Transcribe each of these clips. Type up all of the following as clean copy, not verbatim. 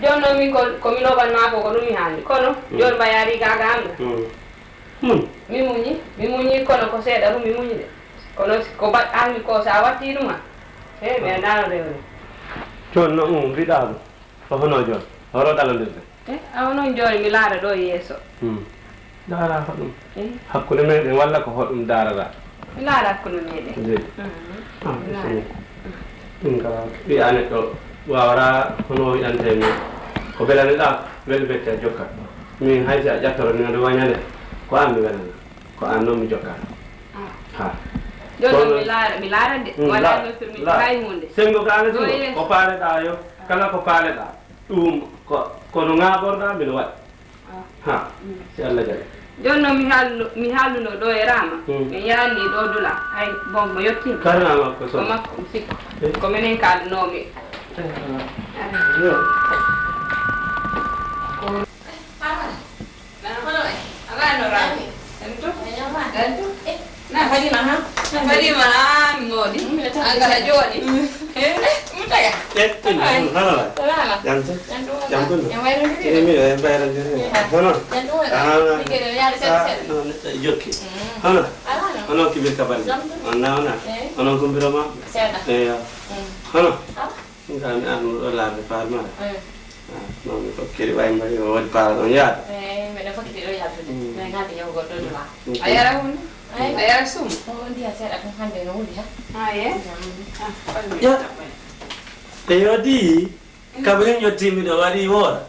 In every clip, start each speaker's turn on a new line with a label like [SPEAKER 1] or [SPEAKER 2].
[SPEAKER 1] jonno min ko mi loɓanma ko ɗum mi handi kono joni mbayari gaga am mi muñi kono ko seeɗa ɗum mi muñi de kono ko baɗɗami ko sa watti ɗuma e mi andano rewde
[SPEAKER 2] joni no mbiɗa ɗum o hono joni horo ɗaladirde
[SPEAKER 1] awa noon joni mi laara ɗo yeeso
[SPEAKER 2] daara hoɗum hakkude meɗen walla ko hoɗum daarata
[SPEAKER 1] mi laara hakkude meɗen
[SPEAKER 2] jeyi ɗum ka ɓiya neɗɗo wawata hono wiɗante min ko belaneɗa weli bette a jokkat min haysi a ƴattoro nde wañande ko an mi welana ko an noon mi jokkat ha
[SPEAKER 1] joni mi laara de wala mi hay hunde
[SPEAKER 2] sengo kaane ko paaleɗa yo kala ko paaleɗa ɗum kono ŋaɓorɗa mbiɗa waɗi ha si Allah jaɓi
[SPEAKER 1] joni noon mi haalluno ɗo e rama min yahanni ɗo dula hay bon mo yettima
[SPEAKER 2] karna makko so
[SPEAKER 1] ko makko mi sikko ko minen kaldunomi Fadima mi ngoodi angara jooɗi mutaga
[SPEAKER 2] jokki hono kibir kaballi ona onon ko mbiro maɓɓe eyo hono ɗum ka mi arno ɗo laaɓde parmara non mi fokkiri way mbaɗi o waɗi paara ɗon yaada
[SPEAKER 1] mbeɗa fokkiti ɗo yaltude min hande yahugo ɗo dula a yara hunde a yara suum o ndiya seeɗa ko hande no wuli ha ye
[SPEAKER 2] e yodi kabo hen yettimi ɗo waɗi woora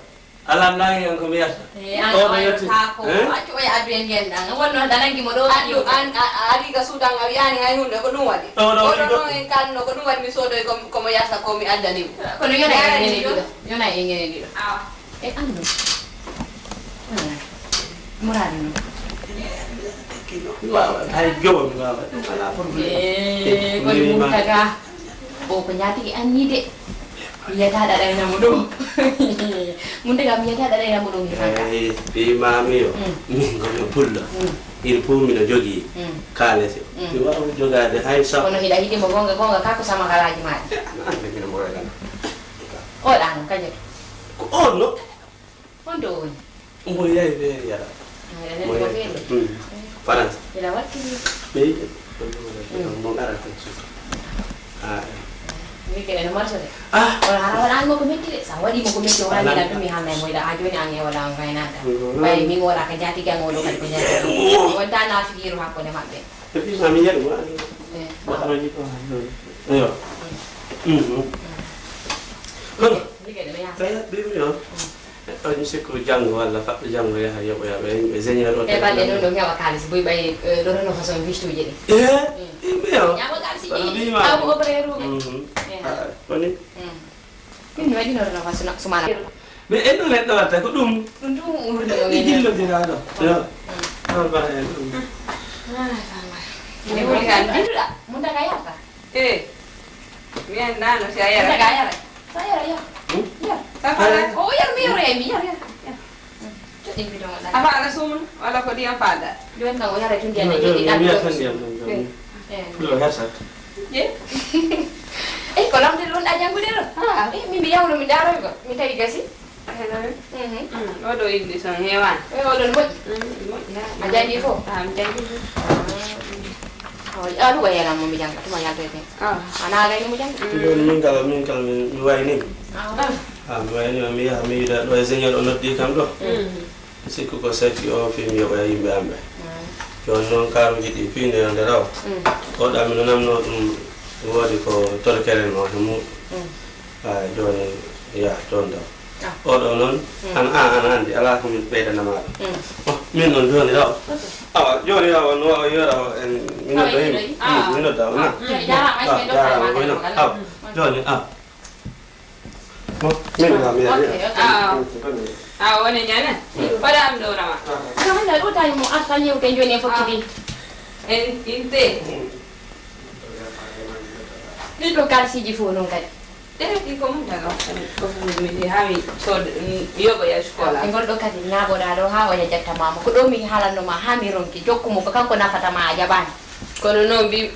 [SPEAKER 2] alanndaki hen komi yetta oɗo yetti
[SPEAKER 1] ko accu oye addu en yenɗan wonno danangimo ɗo addu an a ari ga suudan a wiyani hay hunde ko ɗum waɗi oɗo noon en kalno ko ɗum waɗi mi soodoy komo yarta komi addanimo kono yona e ngene ɗiɗo e andu muradi noon
[SPEAKER 2] hay jowo mi wawa ɗum ala probléme
[SPEAKER 1] koye mumtaga o ko ñatigi annide yiyata ɗaɗaynamo ɗo mumtaga mi yiyata ɗaɗaynamo ɗo
[SPEAKER 2] eyi mbimami yo min komi pullo il faut mino jogui kalese mi wawa jogade hay sa
[SPEAKER 1] kono hiɗa hiɗimo gonga kako samakalaji maɗi
[SPEAKER 2] ande mino mboyatana
[SPEAKER 1] oɗano kañum
[SPEAKER 2] ko on no
[SPEAKER 1] honto woni
[SPEAKER 2] mboy yayi weeri yaɗa France
[SPEAKER 1] ila wattiri
[SPEAKER 2] ɓeyi mo arata
[SPEAKER 1] mi keɗeno marché de on hara waɗanimo ko metti de sa waɗimo ko metti o waɗaniɗa ɗum mi hamna moyɗa ha joni an e waɗa gaynaka ɓay min waɗa ka jatigi an oɗo kadi ko jatigi wonta nafigiru hakkude maɓɓe
[SPEAKER 2] e puis mami yeɗo waɗanoji ko eyo hono ɓimi on on sikku janggo walla faɓɓe janggo yaha yoɓoyaɓe yimɓe génieur o
[SPEAKER 1] e balɗe noon ɗo ñawa kalis boy ɓay ɗo reno façon wistuji ɗi
[SPEAKER 2] yimɓe o
[SPEAKER 1] ñama kalisi ƴeeƴi taw ko opéré ruɓe
[SPEAKER 2] woni
[SPEAKER 1] min mi waɗino reno façon sumana
[SPEAKER 2] mais en ɗo neɗɗo watta ko ɗum
[SPEAKER 1] ɗum
[SPEAKER 2] ɗi jillodira ɗo on mbaɗa en ɗum
[SPEAKER 1] mi woni kan anduɗa mumtaga yarta mi andano si a yara mumtaga yara sa yara ya o yar mi yore mi yar joɗin bidon wala afa ala sumna wala ko ndiyam faada joni tan o yara tun ndiyam ɗiɗi ɗan
[SPEAKER 2] mi yatan ndiyam ɗo hersat
[SPEAKER 1] eyi ko lamde ɗon ɗa janngude ɗo min mi yawno mi daaroy ko mi tawi gasi oɗo indi son heewani oɗon moƴƴi a jangi fof mi jangi aɗum ko yelanmo mi janga tuma yaltoyte ana gayno mo janga
[SPEAKER 2] joni min kala mi waynima mi waynima mi yaha mi yiɗa ɗo e génieur o noddi kam ɗo sikku ko sakki o fi mi yoɓoya yimɓe am ɓe joni noon karuji ɗi piinde yo nde raw oɗa mino namno ɗum woodi ko tolkeren o to muɗum joni yaha toon daw oɗo noon an andi ala ko min ɓeydanama ɗum min noon joni raw awa joni raw no wawa yora en mi nodda yimɓe mi nodda o na jarama koyno aw joni min kam mi
[SPEAKER 1] woni ñane waɗami ɗo rama hande ɗo tawi mo arta ñewte joni e fokkidi en inte ɗin ɗo kalsiji fof noon kadi ɗeɗi ko mumtaga ko miɗi ha mi sooda yoɓoya scola e gonɗo kadi ñagoɗa ɗo ha o yajattamama ko ɗo mi haalanoma ha mi ronki jokkumo ko kanko nafatama a jaɓani kono non bi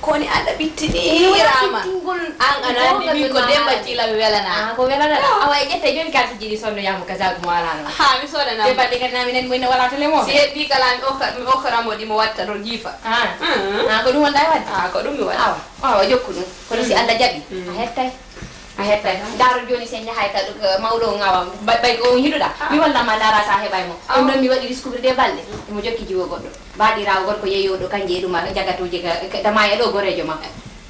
[SPEAKER 1] koni ada bittini rama an anandi bi ko demba cila welana ko welana awa jetta joni carte jidi sondo yamu kaza ko wala ha mi soda na demba de kana minen mo wala tele mo si bi kala o kharamo di mo watta ro jifa ko dum wonda wadi ko dum mi wadi awa jokku dum kono si anda jabi a hetta daro joni sen nyahay ka mawdo ngawam bay ko hiduda mi walla ma dara sa hebay mo on don mi wadi discouvrir de balle mo jokki jiwo goddo baadi raw gorko yeyodo kanje dum jagatoje ka dama e do gorejo ma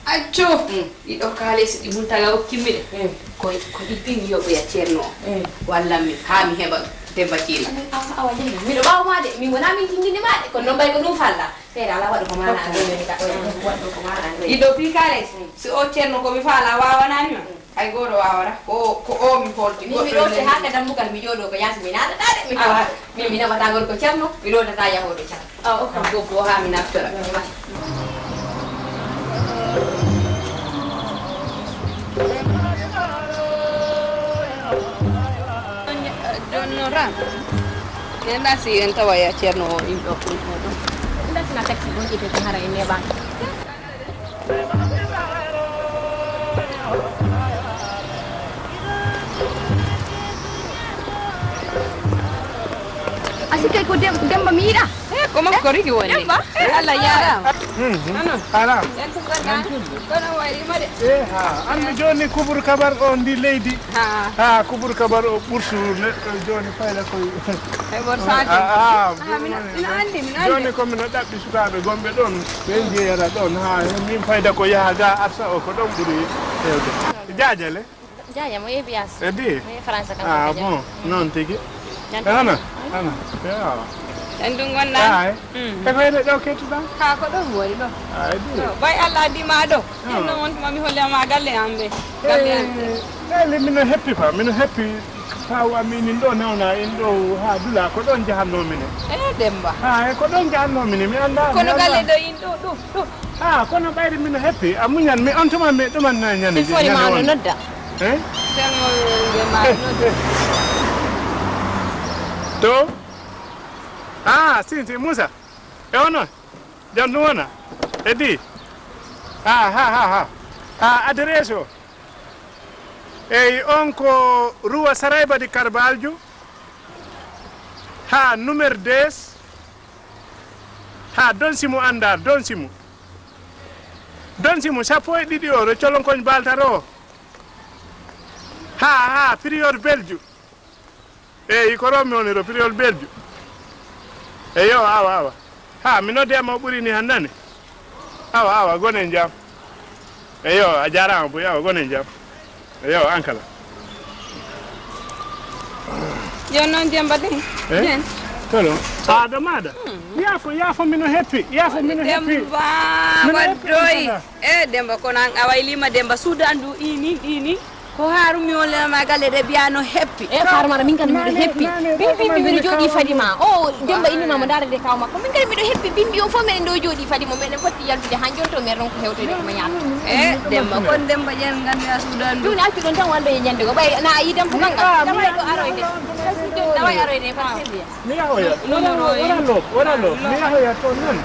[SPEAKER 1] accio ido kalis di muntaga o kimmide ko di ping yo be ya cerno walla mi ha mi heba demba cila awa jeyi mi do baw ma de mi wona min tingini ma de ko no bay ko dum falla fere ala wadu ko mana do ni ka wadu ko mana ido pi kalis si o cerno ko mi fala wawana ni ay goro wawara ko o mi holti mi do te haka dambugal mi jodo ko yasi mi nada dade mi na wata gor ko cerno mi do tata yahodo cer o ko go ha mi naftora donora nenda si enta waya cerno imdo ko nda sina taxi bon ite ko hara ene ba asik ko demba mira ko ma ko rigi woni alla yara
[SPEAKER 3] ala
[SPEAKER 1] kono wari made
[SPEAKER 3] ha andi joni kubur kabar on di leydi ha kubur kabar o bursu joni fayla ko
[SPEAKER 1] e bor saati min andi
[SPEAKER 3] joni ko min dabbi sukabe gombe don be jeera don ha min fayda ko yaha ga arsa o ko don buri hewde jaajale
[SPEAKER 1] jaaya mo yebias
[SPEAKER 3] edi
[SPEAKER 1] mo france kan
[SPEAKER 3] ah bon non tigi ana ya
[SPEAKER 1] andun gonda
[SPEAKER 3] e fayda do ketuda
[SPEAKER 1] ha ko don wori do
[SPEAKER 3] edi
[SPEAKER 1] bay alla di ma do no won ma mi holle ma galle ambe galle
[SPEAKER 3] le mino happy fa mino happy taw amini do nawna en do ha dula ko don jahanno mine
[SPEAKER 1] demba
[SPEAKER 3] ha ko don jahanno mine mi anda
[SPEAKER 1] kono galle do in do
[SPEAKER 3] ha kono bayri mino happy amunyan mi on tuma me dum na nyane
[SPEAKER 1] il faut ma no nodda
[SPEAKER 3] selmo
[SPEAKER 1] de ma nodda
[SPEAKER 3] to sinti Musa e ono jandu wona edi ha adresse o eyi on ko Rua Sarayba di Carvalho ha numéro 10 ha Donsimo andar Donsimo sappo e ɗiɗi o ro colonkoñ baltaro ha prior belju eyi ko romi woni ro prior belju eyo awa ha mi noddema o ɓuri ni hannane awa gonen jam eyo a jarama boy awa gonen jam eyo ankala
[SPEAKER 1] yo non demba den den
[SPEAKER 3] tolo do mada yafo mino happy
[SPEAKER 1] demba wadoy demba ko nan awaylima demba sudandu ini ko harumi wala ma galle de biano happy farmara min kan mi happy bimbi mi jodi fadima demba ini mama dara de kawma ko min kan mi do happy bimbi o fo men do jodi fadima men foti yaltude hanjon to mer ron ko hewtede ko ma yaata demba kon demba jen ganda sudandu duni accu don tan wando e nyande ko bay na yi dem fukan ga dama do aroyde dama aroyde fa
[SPEAKER 3] mi yahoya wala lo mi yahoya to nan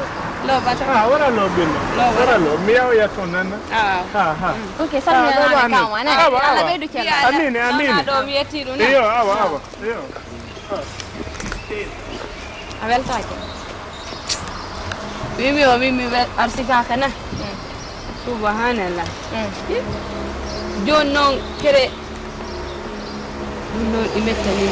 [SPEAKER 1] lo bata
[SPEAKER 3] wala lo bin wala lo mi yahoya to nan ha
[SPEAKER 1] okay salmi na kawma na ala be du kella
[SPEAKER 3] amine
[SPEAKER 1] do mi yetti dum
[SPEAKER 3] iyo awa iyo
[SPEAKER 1] avel taake mimi arsika kana subhanallah jon non kere non imettani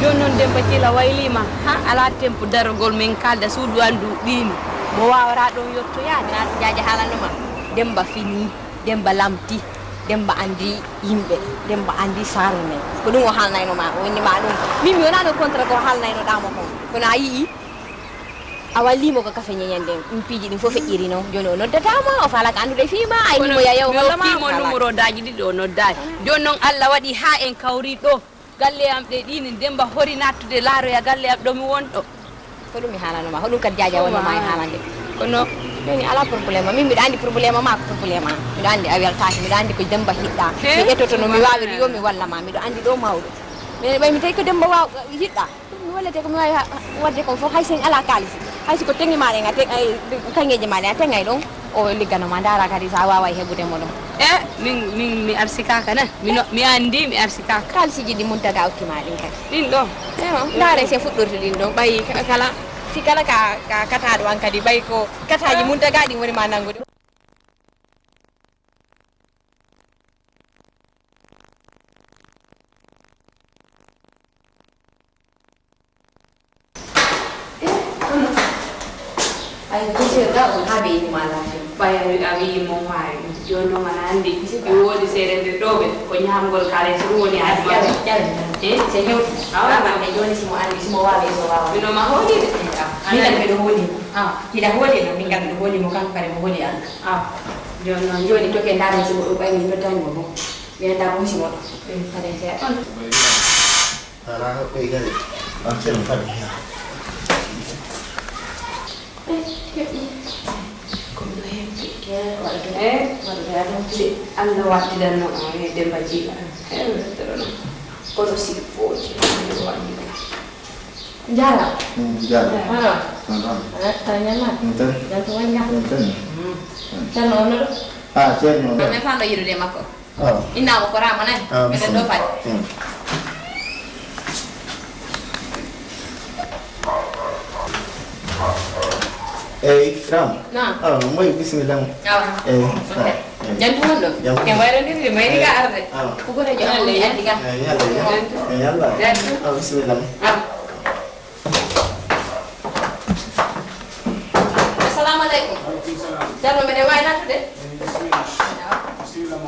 [SPEAKER 1] jon non demba cila waylima ha ala tempo darogol men kalda suudu andu dini mo wawara don yotto yaade na jaaje halanuma demba fini demba lamti demba andi yimbe demba andi sare men ko dum o halnayno ma woni ma dum mimi wona no contre ko halnayno damo ko kono ayi awalimo ko kafe nyende mpiji din fofe iri no jono no datama o fala ka andude fima ay mo yayaw wala ma mo numero daji di do no dai jonon alla wadi ha en kawri do galle am de dini demba hori natude laaro ya galle am do mi wonto ko dum mi halano ma hodum kat jaaja wonno ma halande kono ni ala problema mi andi problema ma ko problema mi andi awel taati mi andi ko demba hidda mi etoto no mi wawi yo mi walla ma mi do andi do mawdo me bay mi tay ko demba wa hidda mi wala te ko mi wawi wadde ko fo hay sen ala kalisi hay siko tengi maɗe ga kangeji maɗe a tegay ɗon o ligganoma dara kadi sa wawa heɓude mo ɗum
[SPEAKER 4] min mi arsika kana mi andi mi arsika
[SPEAKER 1] kalsiji ɗi Muntaga hokkima ɗin kadi
[SPEAKER 4] ɗin ɗo
[SPEAKER 1] dare se fuɗɗorto ɗin ɗon ɓayi kala si kala ka kataɗo an kadi ɓayi ko kataji Muntaga ɗin woni ma nangude ay kusirga on habe ni malafi
[SPEAKER 4] bayani ami mo waay jono manandi mi wodi serende dobe ko nyamgol kale so woni adi
[SPEAKER 1] se hew awama me joni simo andi simo wawe so wawa
[SPEAKER 4] bino ma hodi de
[SPEAKER 1] mi tan be do hodi ida hodi no min gam do hodi mo kan kare mo hodi an jono joni to ke ndara simo do bayni to tan mo mi anda mo simo kare se
[SPEAKER 5] ala ko igale am sen fadi
[SPEAKER 4] Allah wattidanno e Demba Djiga kono sippoji
[SPEAKER 1] jara
[SPEAKER 5] jara
[SPEAKER 1] tanyama jantu wanya tan ono
[SPEAKER 5] cerno
[SPEAKER 1] me fando yirude makko ina ko rama nan be do fadi
[SPEAKER 5] Ram.
[SPEAKER 1] Nah.
[SPEAKER 5] Moi bismillah.
[SPEAKER 1] Jangan dulu. Yang bayar ni main ni kan arde. Kuku dah jangan lihat ni kan.
[SPEAKER 5] Yalla. Bismillah.
[SPEAKER 1] Assalamualaikum. Jangan mendewa enak deh. Bismillah.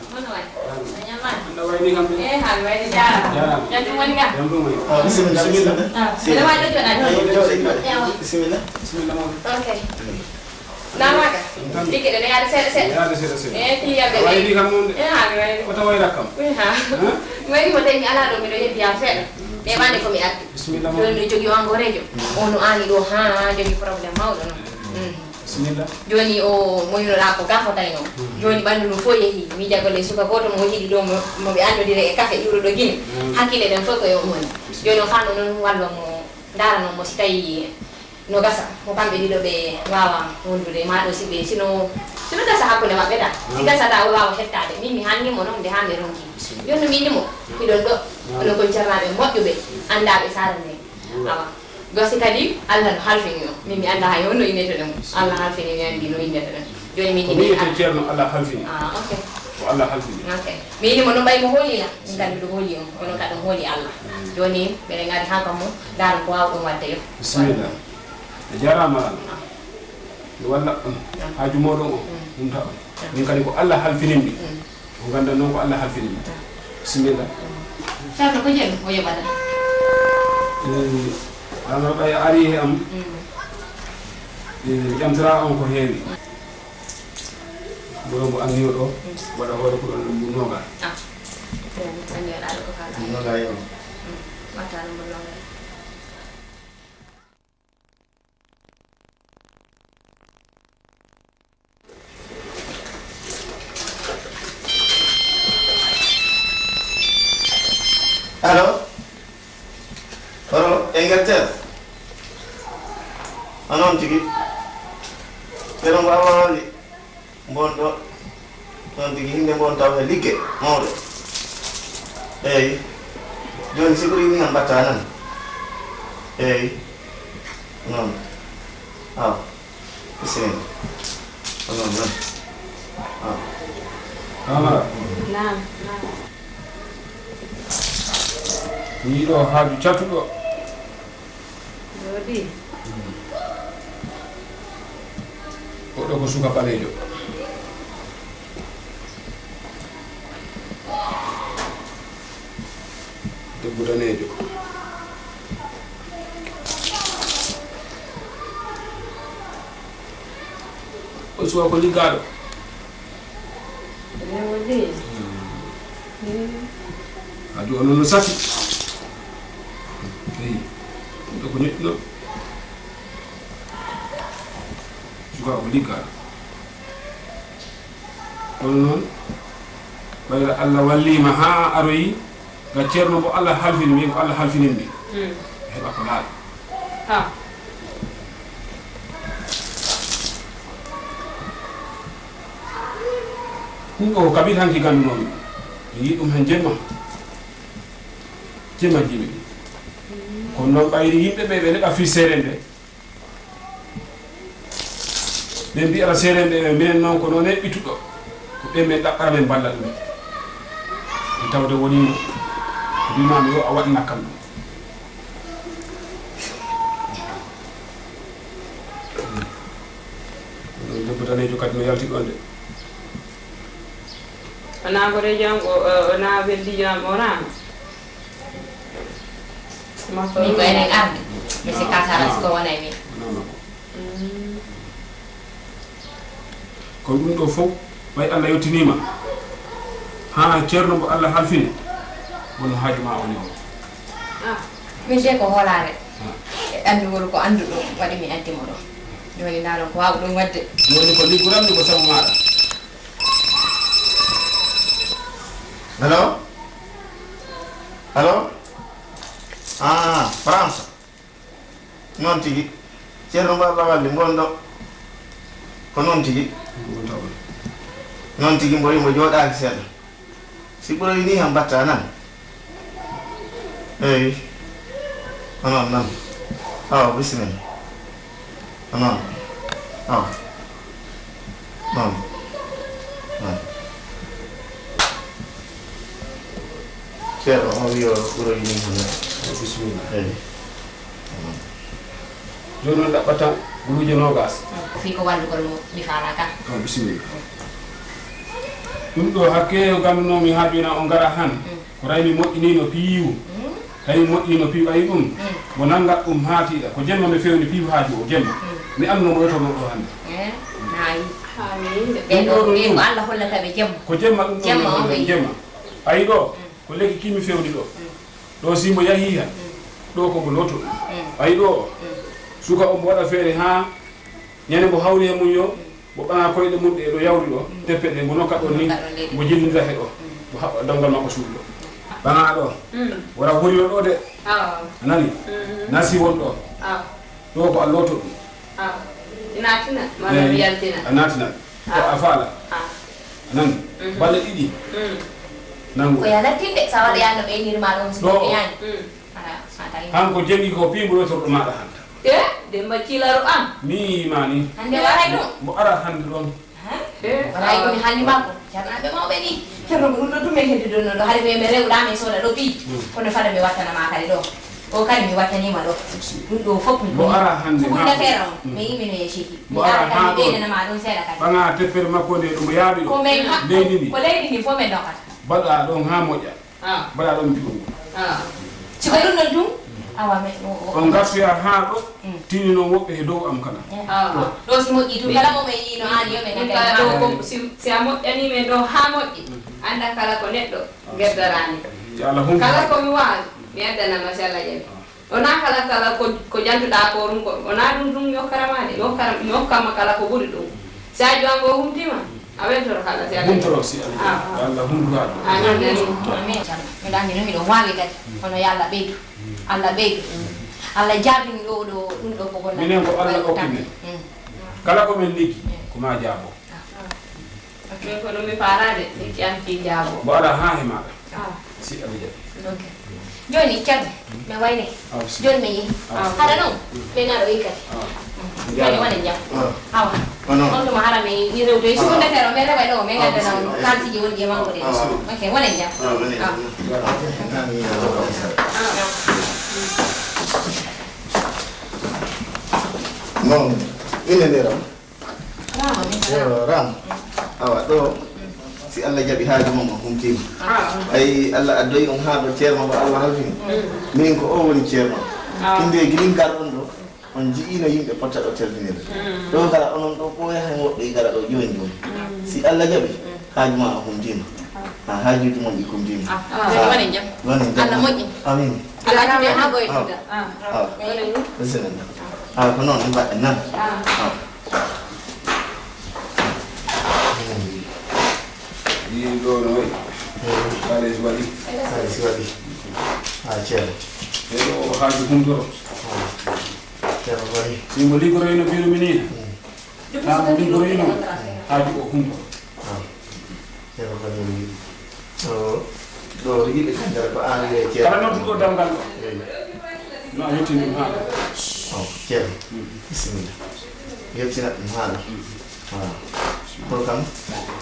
[SPEAKER 1] Mana wai? Nyaman. Hari ini jalan. Jangan cuma ni kan.
[SPEAKER 5] Bismillah.
[SPEAKER 1] Mendewa itu jangan.
[SPEAKER 5] Bismillah.
[SPEAKER 1] Okay. Nama kan? Dikit ada yang ada set. Tiap kali.
[SPEAKER 3] Wai di kamu.
[SPEAKER 1] Hari.
[SPEAKER 3] Kota wai rakam.
[SPEAKER 1] Mari kita ini ala dong medonya biasa. Memang ni kami ada.
[SPEAKER 3] Bismillah.
[SPEAKER 1] Jono jogi orang gorejo. Ono ani do jadi problem mau dono.
[SPEAKER 3] Bismillah.
[SPEAKER 1] Joni o moyno la ko gafo tay no. Joni bandu no fo yehi mi jagole suka goto mo hidi do mo be ando dire e kafe yuro do gini. Hakile den foko yo mon. Joni o fano non wallo mo dara no mo sitay no gasa mo pambe dido be wawa wondude ma do sibe sino gasa hakule mabbe da. Si gasa da wawa hettade mi hanni mo non de hande ronki. Joni mi ni mo mi do no ko jarrabe moddo be andabe sarande. Awa. Gosi kadi Allah halfini yo mimi anda hayo no ine to dem Allah halfini yandi no inde to dem joni mi ni
[SPEAKER 3] cerno Allah halfini
[SPEAKER 1] okay
[SPEAKER 3] Allah halfini
[SPEAKER 1] okay mi ni mo no bay mo holi la ngal do holi on kono ka do holi Allah joni be ngari hanka mo dar ko waw do wadde yo
[SPEAKER 3] bismillah jarama walla haaju modon o dum ta min kadi ko Allah halfini mi o ganda non ko Allah halfini mi bismillah
[SPEAKER 1] sa ko jen o yebata
[SPEAKER 3] ano bay ari am jamtara on ko heewi bo anni o wada wada ko don noga
[SPEAKER 1] ani ala ko kala
[SPEAKER 5] noga yo
[SPEAKER 1] mata no noga
[SPEAKER 5] Halo. Engater. Anon tigi. Pero bawa li. Bondo. Non tigi hinde bon taw ligue mawde. Joni siguri ni ngam batanan. Non. Bismillah. Non.
[SPEAKER 1] Naam.
[SPEAKER 3] Ni do haaju catudo
[SPEAKER 1] Jodi.
[SPEAKER 3] Oɗo ko suka ɓalejo debbo danejo o suka ko liggaɗo haaju o noon no sati ɗo ko ñoƴƴino suka ko liggaɗo kono noon ɓayra Allah wallima ha aroyi ga ceerno mo Allah halfini min ko Allah halfinin mi
[SPEAKER 6] heɓa ko laaɓi ɗum ɗo kabit hanki gandunomi mi yi ɗum hen jemma jimmi ɗi kono noon ɓayri yimɓeɓe ɓe neɓa fi seeren nde ɓe mbi ala seeren ɓe minen noon ko noon e ɓituɗo ko ɓe men ɗaɓɓara men balla ɗumen mi tawde wonino mbimami yo a waɗ nakkam ɗum debbo danejo kadi no yalti ɗon de
[SPEAKER 1] wona ko rejon o wona weldijo am o rama
[SPEAKER 4] min ko enen arde mi sikka sara siko wona e min
[SPEAKER 6] ko ɗum ɗo fof way Allah yettinima ha ceerno mo Allah halfini wono haaju ma oni o
[SPEAKER 4] min de ko hoolare e andugol ko anduɗo waɗi mi addimo ɗo joni nda ɗon ko wawa ɗum wadde
[SPEAKER 6] joni ko ligguramni ko sabu maɗa
[SPEAKER 5] Hello? Hello? France. Non tigi. Ceerno Mballa walli gonɗo. Ko non tigi. Non tigi mbo yimo jooɗaaki seeɗa. Si ɓuroyi ni han batta nan. Eyi. Onon nan. Awa bisimilla. Onon. Awa. Non. Non. Ceerno o wi o ɓuroyi ni han.
[SPEAKER 6] bisimilla
[SPEAKER 5] Eyi.
[SPEAKER 6] joni noon ɗaɓɓata guluuje nogas
[SPEAKER 4] fi ko wallugol mo mi faala ka
[SPEAKER 6] bisimilla ɗum ɗo hakke o gandunomi haajuna o ngara han ko raymi moƴƴinino piiwu tawi moƴƴinino piiwu ayi ɗum mo nanngat ɗum haatiɗa ko jemma mi fewni piiwu haaju o jemma mi anduno mo yotono ɗo hannde
[SPEAKER 4] nayi ɓen ɗo ɓe ko Allah hollata ɓe jemma
[SPEAKER 6] ko jemma ɗum ɗo jemma ayi ɗo ko lekki kimi fewni ɗo simo yahi han ɗo komo loto ayi ɗo suka o mo waɗa feere ha ñande mo hawri e mum yo mo ɓaŋa koyɗe mum ɗe ɗo yawri ɗo teppe ɗe mo nokka ɗon ni mo jillidira he ɗo mo haɓɓa dawgal makko suuɗi ɗo ɓaŋa ɗo wora hori o ɗo de anani nasi won ɗo ɗo ko a loto ɗum
[SPEAKER 1] natina mala mi yaltina
[SPEAKER 6] a natinat ko a faala anani balle ɗiɗi nangu
[SPEAKER 4] ko yalatinde sa waɗa yano ɓeynirma ɗon so yani
[SPEAKER 6] hanko jeggi ko pimbolotorɗo maɗa hannde
[SPEAKER 1] demba cilaro am
[SPEAKER 6] mi mani
[SPEAKER 4] hande waray ɗum
[SPEAKER 6] mo ara hannde ɗon
[SPEAKER 4] waray komi halli makko jarnaɓe mawɓe ni ceerno ko ɗum ɗo ɗumen heddi ɗon ɗo haade mi rewɗa mi sooda ɗo piiji kono fada mi wattanama kadi ɗo o kadi mi wattanima ɗo ɗum ɗo fof
[SPEAKER 6] mo ara hannde
[SPEAKER 4] fuɗɗa feere on mi yimi no yeciki mi ara kadi mi ɓeydanama ɗum seeɗa kadi
[SPEAKER 6] ɓaŋa teppere makko nde ɗomo yaaɓi ɗo
[SPEAKER 4] ko men
[SPEAKER 6] leydi
[SPEAKER 4] ko leydi ndi fof men dokkata
[SPEAKER 6] baɗa ɗon ha moƴƴa mbaɗa ɗon piɗum
[SPEAKER 4] siko ɗum ɗon tum awa men
[SPEAKER 6] on gartoya ha ɗo tinino woɓɓe e dow am kana
[SPEAKER 4] ɗo si moƴƴi tum kala moɓe yino an yo ɓe
[SPEAKER 1] ɗo si a moƴƴanime ɗo ha moƴƴi anda kala ko neɗɗo gerdarani kala komi waawi mi addanama si Allah jaɓi wona kala ko jantuɗa ko ɗum ko wona ɗum yokkarama de mi hokkama kala ko ɓuri ɗum si a jowango humtima a weltoro kala si
[SPEAKER 6] humtoro si Allah hunduka
[SPEAKER 4] amin mi ɗannino miɗon waawi kadi hono yo Allah ɓeydu Allah ɓeydu Allah jaabini ɗo ɗo ɗum ɗo ko
[SPEAKER 6] minen ko Allah okkimen kala ko men liggi ko ma jaabo
[SPEAKER 1] min ko ɗum mi faarade liggi an fi jaabo
[SPEAKER 6] mo ara ha he maɗa si Allah jaɓi
[SPEAKER 4] joni ceerno mi wayne joni mi yehi haɗa noon ɓenaɗo wi kadi joni wonen jam awa on tuma hara mi rewdoy sukunde feere o min rewa ɗo min gaddana kalsiji woni e makko ɗe ok wonen jam
[SPEAKER 5] non ine nde ram awa ɗo si Allah jaɓi haaju mum o humtima ay Allah addoyi on ha ɗo ceerno mo Allah halfini min ko o woni ceerno inde guilin garɗon ɗo on jiino yimɓe potta ɗo terdinira ɗo gara onon ɗo ɓooya hen woɓɓe gara ɗo joni joni si Allah jaɓi haaju ma o humtima haajuji mon ɗi kumtima
[SPEAKER 4] wonen jam Allah moƴƴi
[SPEAKER 5] amin
[SPEAKER 4] Allah tumi ha ɓoytuda
[SPEAKER 5] bisimilla ko noon ɗi mbaɗɗen nan
[SPEAKER 6] ɗi ɗo no wayi kalesi waɗi
[SPEAKER 5] kalesi waɗi ceerno
[SPEAKER 6] eɗo haaji humdoro
[SPEAKER 5] ceerno bari
[SPEAKER 6] simo ligoroyno birumi ni tamo ligoroyno haaji o humdoro
[SPEAKER 5] ceerno bari yiɗi ɗo yiɓe kankara ko an wiye ceerno
[SPEAKER 6] kala nodduɗo damgal ɗo no a yettini ɗum haala
[SPEAKER 5] ceerno bisimilla yettina ɗum haala pour kam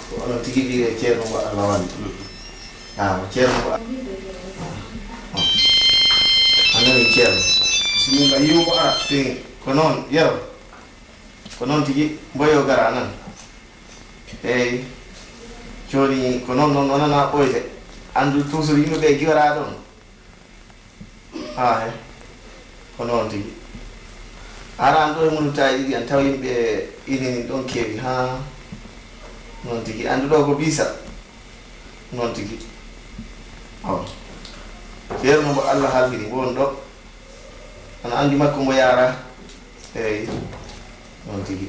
[SPEAKER 5] ko onon tigi wiye ceerno mo Allah walli ceerno mo anani ceerno
[SPEAKER 6] bisimilla yiwgo ara
[SPEAKER 5] fin ko noon yero ko noon tigi mboyo gara nan eyyi joni ko noon noon wonana ɓoyde andu toujours yimɓeɓe giwara ɗon he ko noon tigi aran ɗo e munutaji ɗiɗi an taw yimɓe inini ɗon keewi ha noon tigi andu ɗo ko bisa noon tigi ceerno mbo Allah halfini won ɗo ana andi makko mbo yara eyyi noon tigi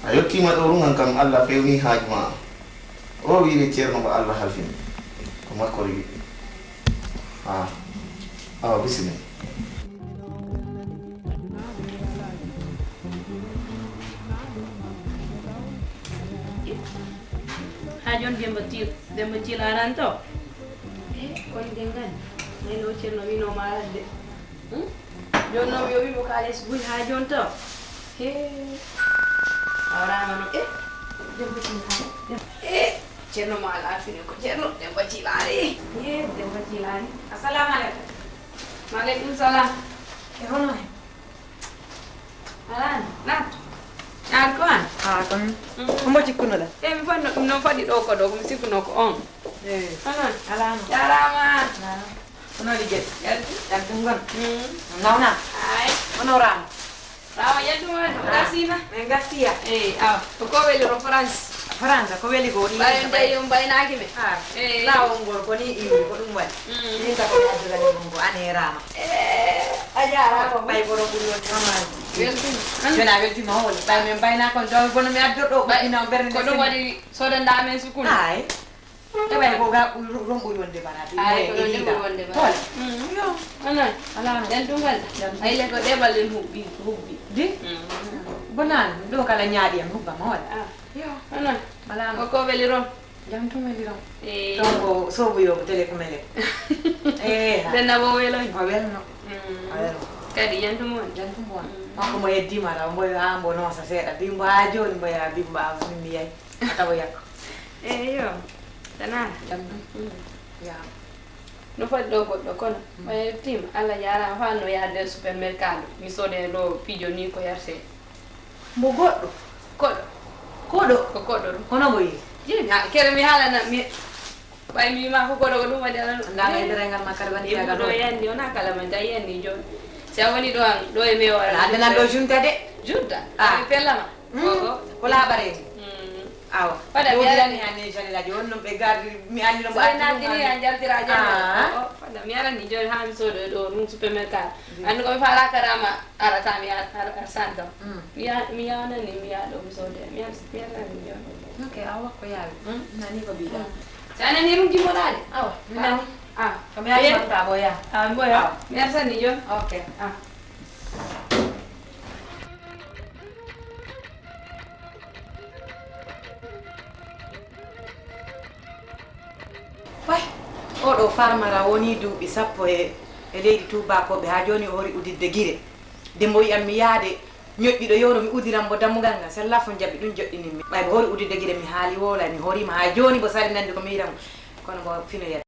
[SPEAKER 5] a yettima ɗo rungan kam Allah fewni haaju ma o wiide ceerno mbo Allah halfini ko makko ri awa bisimilla
[SPEAKER 1] ha joni demba tiil aran to kono dengal neno ceerno winoma arande joni noon yo wimo kaales buy ha joni to awrama no demba tiil ceerno ma ala fini ko ceerno demba tiilari demba tiilari assalamu aleykum maaleykum salam e hono hen alan nat an ko an
[SPEAKER 7] kon kombo cikkunoɗa
[SPEAKER 1] mi fanno ɗum noon faɗi ɗo ko ɗo komi sikkuno ko on onon
[SPEAKER 7] alama
[SPEAKER 1] jarama
[SPEAKER 7] hono ligguey jaltum gon
[SPEAKER 1] nawna ay
[SPEAKER 7] hono rama
[SPEAKER 1] rama yettuma gasina
[SPEAKER 7] min gassiya
[SPEAKER 1] eyi awa ko weliro France
[SPEAKER 7] France ko weli ko
[SPEAKER 1] ɓayen de yum baynaki ɓe
[SPEAKER 7] lawol ngol ko ni iwi ko ɗum waɗi min ka ko addugani ɗum ko ane rama a jarama ɓay bono ɓuri won tamaji joni a weltima howole ɓay min bayna kon taw bono mi addoɗo ɓaɗina ɓerde
[SPEAKER 1] ko ɗum waɗi sodandamen sukunu
[SPEAKER 7] ay eɓay ko ga ɗum ɓuri wonde bana
[SPEAKER 1] ay ko ɗum ɓuri wonde bana yo onon alama dentugal hayle ko ɗeɓalen huɓɓi
[SPEAKER 7] di bonani ɗo kala ñaaɗi en hubbama waɗa
[SPEAKER 1] yo onon
[SPEAKER 7] alama
[SPEAKER 1] ko weliron
[SPEAKER 7] jam tum weliron ɗon ko sobuyomo télé ko mele
[SPEAKER 1] denna bo weloñ
[SPEAKER 7] o welno o welno
[SPEAKER 1] kadi yantumo on
[SPEAKER 7] jantum won makko mo yeddima taw mboyo ha mbo noosa seeɗa bimbo ha joni mboya bimba min mi yayi a tawa yakko
[SPEAKER 1] yo tanana
[SPEAKER 7] jam ɗum yama
[SPEAKER 1] no faɗi ɗo goɗɗo kono o yettima Allah jarama fa no yahde supermercado mi soode ɗo pijo ni ko yarte
[SPEAKER 7] mbo goɗɗo
[SPEAKER 1] koɗo
[SPEAKER 7] koɗo
[SPEAKER 1] ko koɗo ɗum
[SPEAKER 7] hono mo yi
[SPEAKER 1] jeni kere mi haalana mi ɓay mi wima ko koɗo ko ɗum waɗi ala
[SPEAKER 7] andama e derengal ma kadi woni
[SPEAKER 1] ɗo yandi wona kala man tawi yandi joni si a woni ɗo an ɗo e mewo
[SPEAKER 7] adana ɗo junta de
[SPEAKER 1] junta mi pellama
[SPEAKER 7] ko laaɓareji awa
[SPEAKER 1] Pada
[SPEAKER 7] ɗodirani hannde janilaji won noon ɓe gardi mi andi no mbo
[SPEAKER 1] natini a jaltira jani fada mi arani joni ha mi soodo ɗo ɗum supermercado andi komi faala karama arata mi arsanta mi yanani mi yaa ɗo mi soode mi arani joni
[SPEAKER 7] ok awa ko yaawi nani ko mbiɗa
[SPEAKER 1] so a nani rum jimmoɗade
[SPEAKER 7] awa mi nani
[SPEAKER 1] ko
[SPEAKER 7] mi yaɓata bo yaa
[SPEAKER 1] awa mboya mi arsani joni
[SPEAKER 7] ok way oɗo farmara woni duuɓi sappo e leydi tubakoɓe ha joni o hori udidde guire dembo wiyam mi yaade ñoƴƴiɗo yewno mi udiran mo dammugal ngal sella fo jaɓi ɗum joɗɗinimi ɓay bo hori udidde guire mi haali wola mi horima ha joni bo sali nandi ko mi yiran kono bo finoyat